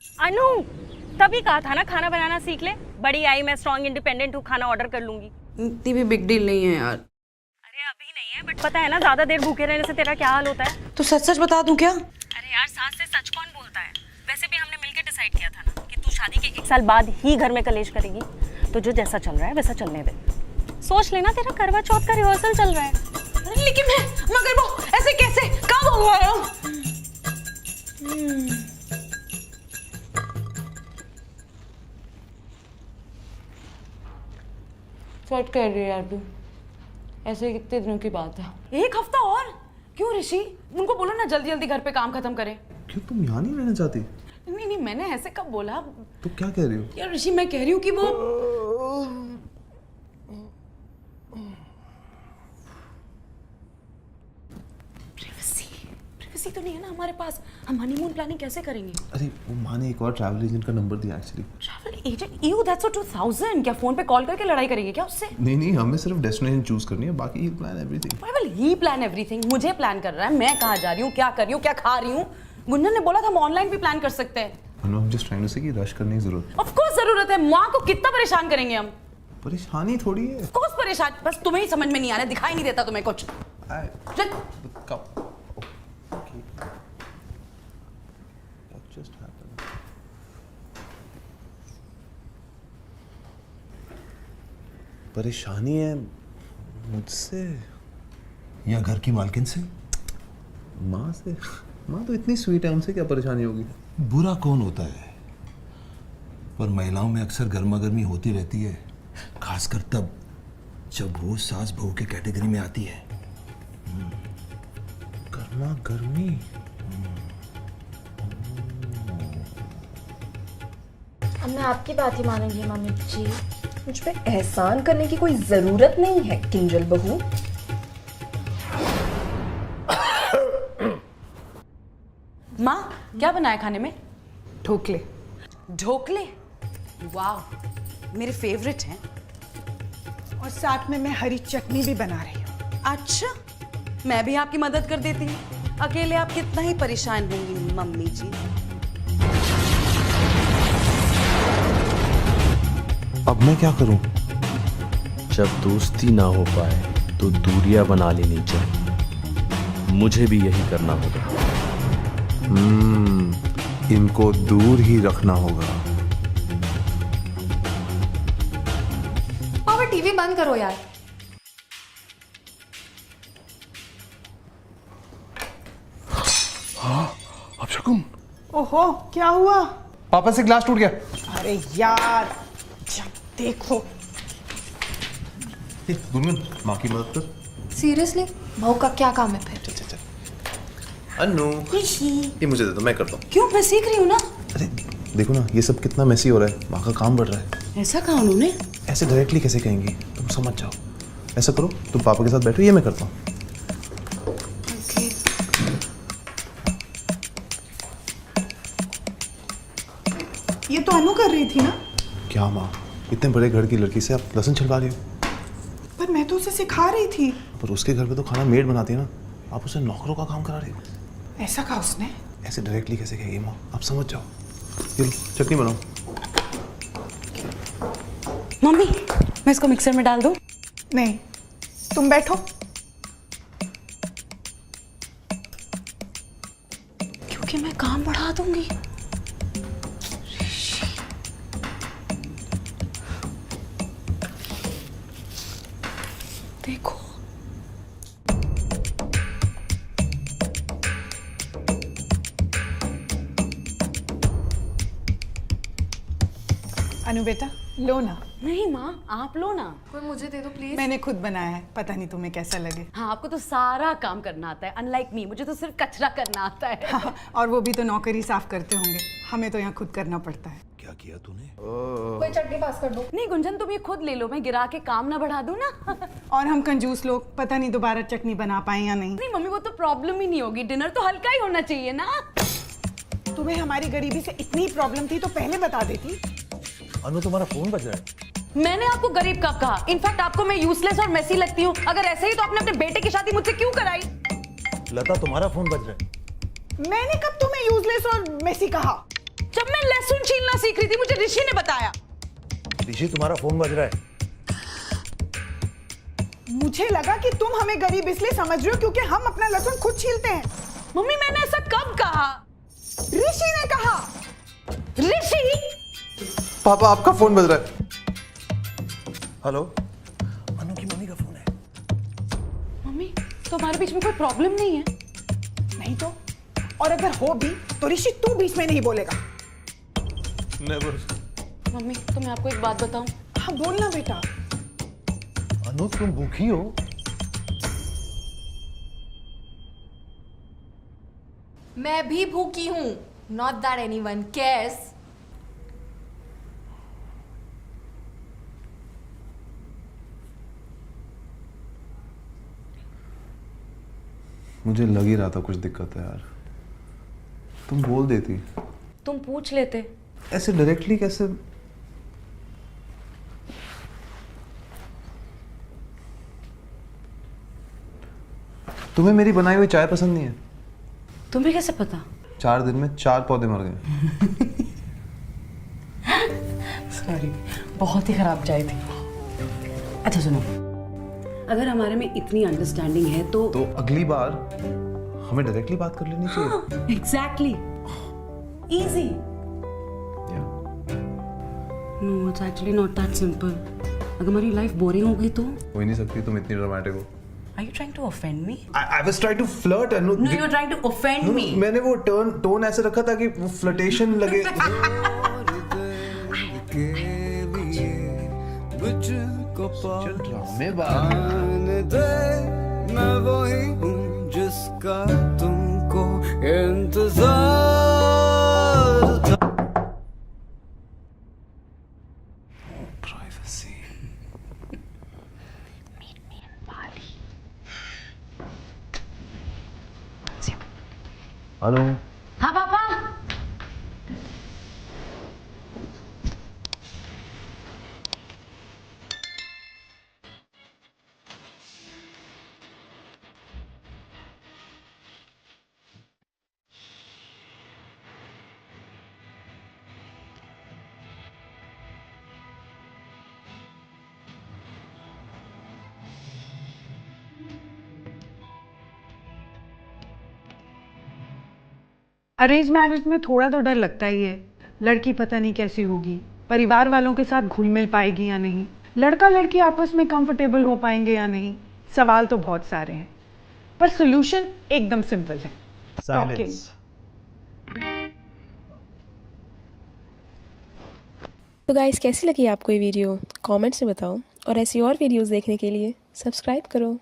अनु, तभी कहा था ना खाना बनाना सीख ले। बड़ी आई, मैं स्ट्रॉन्ग इंडिपेंडेंट हूँ, खाना ऑर्डर कर लूंगी। इतनी भी बिग डील नहीं है यार। अरे अभी नहीं है, बट पता है ना ज्यादा देर भूखे रहने से तेरा क्या हाल होता है। तो सच सच बता दूं क्या? अरे यार, सास से सच कौन बोलता है। वैसे भी हमने मिलकर डिसाइड किया था ना कि तू शादी के 1 साल बाद ही घर में कलेश करेगी, तो जो जैसा चल रहा है वैसा चलने दे। सोच लेना, तेरा करवा चौथ का रिहर्सल चल रहा है। लेकिन मगर वो ऐसे कैसे, कब हुआ है? सच कह रही है यार तू, ऐसे कितने दिनों की बात है। 1 हफ्ता और? क्यों ऋषि, उनको बोलो ना जल्दी जल्दी घर पे काम खत्म करें। क्यों, तुम यहाँ नहीं रहना चाहती? नहीं नहीं, मैंने ऐसे कब बोला? तो क्या कह रही हो? यार ऋषि, मैं कह रही हूँ कि वो प्राइवेसी तो नहीं है ना हमारे पास। हम हनीमून प्लानिंग कैसे करेंगे? अरे वो माँ ने एक और ट्रैवल एजेंट का नंबर दिया actually. Travel agent? You that's 2000। क्या फोन पे कॉल करके लड़ाई करेंगे क्या उससे? नहीं, हमें सिर्फ डेस्टिनेशन चूज करनी है, बाकी plan everything. Why will he plan everything? मुझे प्लान कर रहा है, मैं कहाँ जा रही हूँ, क्या कर रही हूँ, क्या खा रही हूँ। गुंजन ने बोला था हम ऑनलाइन भी प्लान कर सकते हैं। I'm just trying to say कि रश करने की जरूरत। Of course जरूरत है, माँ को कितना परेशान करेंगे हम। परेशानी थोड़ी है। Of course परेशान, बस तुम्हें ही समझ में नहीं आ रहा, दिखाई नहीं देता तुम्हें कुछ। चल। What just happened? परेशानी है मुझसे या घर की मालकिन से? माँ से। माँ तो इतनी स्वीट है, उनसे क्या परेशानी होगी? बुरा कौन होता है, पर महिलाओं में अक्सर गर्मा गर्मी होती रहती है, खासकर तब जब वो सास बहू के कैटेगरी में आती है। गर्मा गर्मी। अब मैं आपकी बात ही मानूंगी मम्मी जी। मुझ पे एहसान करने की कोई जरूरत नहीं है किंजल बहू। माँ क्या बनाया खाने में? ढोकले। ढोकले? वाह, मेरे फेवरेट हैं। और साथ में मैं हरी चटनी भी बना रही हूँ। अच्छा, मैं भी आपकी मदद कर देती हूँ। अकेले आप कितना ही परेशान होंगी मम्मी जी। अब मैं क्या करूं? जब दोस्ती ना हो पाए तो दूरियां बना लेनी चाहिए। मुझे भी यही करना होगा। इनको दूर ही रखना होगा। पापा टीवी बंद करो यार। अब शकुन, ओहो, क्या हुआ? पापा से ग्लास टूट गया। अरे यार, जब देखो। गुनगुन, माँ की मदद कर। सीरियसली बहू का क्या काम है फिर? चल। अनु, ये मुझे दे दो, मैं करता हूँ। क्यों, मैं सीख रही हूँ ना। अरे देखो ना, ये सब कितना मेसी हो रहा है, माँ का काम बढ़ रहा है। ऐसा कहा उन्होंने? ऐसे डायरेक्टली कैसे कहेंगी, तुम समझ जाओ। ऐसा करो, तुम पापा के साथ बैठो, ये मैं करता हूँ। ये तो अनु कर रही थी ना? क्या माँ, इतने बड़े घर की लड़की से आप लहसुन छिलवा रही हो? पर मैं तो उसे सिखा रही थी। पर उसके घर पे तो खाना मेड बनाती है ना, आप उसे नौकरों का काम करा रही हो। ऐसा कहा उसने? ऐसे डायरेक्टली कैसे कहेगी माँ, आप समझ जाओ। ये लो, चटनी बनाओ। मम्मी, मैं इसको मिक्सर में डाल दूं? नहीं, तुम बैठो। क्योंकि मैं काम बढ़ा दूंगी। देखो, अनु बेटा, लो ना। नहीं माँ, आप लो ना। कोई मुझे दे दो प्लीज। मैंने खुद बनाया है, पता नहीं तुम्हें कैसा लगे। हाँ, आपको तो सारा काम करना आता है, अनलाइक मी, मुझे तो सिर्फ कचरा करना आता है। हाँ, और वो भी तो नौकरी साफ करते होंगे, हमें तो यहाँ खुद करना पड़ता है। क्या किया तूने? कोई चटनी पास कर दो। नहीं गुंजन, तुम ये खुद ले लो, मैं गिरा के काम ना बढ़ा दूं ना। और हम कंजूस लोग, पता नहीं दोबारा चटनी बना पाए या नहीं। नहीं मम्मी, वो तो प्रॉब्लम ही नहीं होगी, डिनर तो हल्का ही होना चाहिए ना। तुम्हें हमारी गरीबी से इतनी प्रॉब्लम थी तो पहले बता देती। अनु, तुम्हारा फोन बज रहा है। मैंने आपको गरीब कब कहा? इनफैक्ट आपको मैं यूजलेस और मेसी लगती हूँ। अगर ऐसे ही तो आपने अपने बेटे की शादी मुझसे क्यों कराई? लता, तुम्हारा फोन बज रहा है। मैंने कब तुम्हें यूजलेस और मेसी कहा? जब मैं सीख रही थी, मुझे ऋषि ने बताया। ऋषि तुम्हारा फोन बज रहा है। मुझे लगा कि तुम हमें गरीब इसलिए समझ रहे हो क्योंकि हम अपना लहसुन खुद छीलते हैं। मम्मी मैंने ऐसा कब कहा? ऋषि ने कहा। ऋषि? पापा आपका फोन बज रहा है। हेलो, अनु की मम्मी का फोन है। मम्मी तो हमारे बीच में कोई प्रॉब्लम नहीं है? नहीं तो, और अगर हो भी तो ऋषि तू बीच में नहीं बोलेगा। नेवर। मम्मी तो मैं आपको एक बात बताऊं? हाँ बोलना बेटा। अनु तुम भूखी हो? मैं भी भूखी हूँ। Not that anyone cares. मुझे लग ही रहा था कुछ दिक्कत है यार। तुम बोल देती। तुम पूछ लेते। ऐसे डायरेक्टली कैसे? तुम्हें मेरी बनाई हुई चाय पसंद नहीं है? तुम्हें कैसे पता? 4 दिन में 4 पौधे मर गए। सॉरी, बहुत ही खराब चाय थी। अच्छा सुनो, अगर हमारे में इतनी अंडरस्टैंडिंग है तो अगली बार हमें डायरेक्टली बात कर लेनी चाहिए। Exactly, easy. No, it's actually not that simple. अगर हमारी लाइफ बोरिंग हो गई तो? हो ही नहीं सकती, तुम इतनी ड्रामेटिक हो। Are you trying to offend me? I was trying to flirt and No, you're trying to offend me. मैंने वो टोन ऐसे रखा था कि वो फ्लर्टेशन लगे। चल ड्रामे मैं वही हूँ जिसका तुमको इंतजार था। प्राइवेसी। हेलो। हाँ पापा। अरेंज मैरिज में थोड़ा तो डर लगता ही है। लड़की पता नहीं कैसी होगी, परिवार वालों के साथ घुल मिल पाएगी या नहीं, लड़का लड़की आपस में कंफर्टेबल हो पाएंगे या नहीं। सवाल तो बहुत सारे हैं, पर सॉल्यूशन एकदम सिंपल है। Talking. तो गाइस कैसी लगी आपको ये वीडियो? कमेंट्स में बताओ और ऐसी और वीडियोस देखने के लिए सब्सक्राइब करो।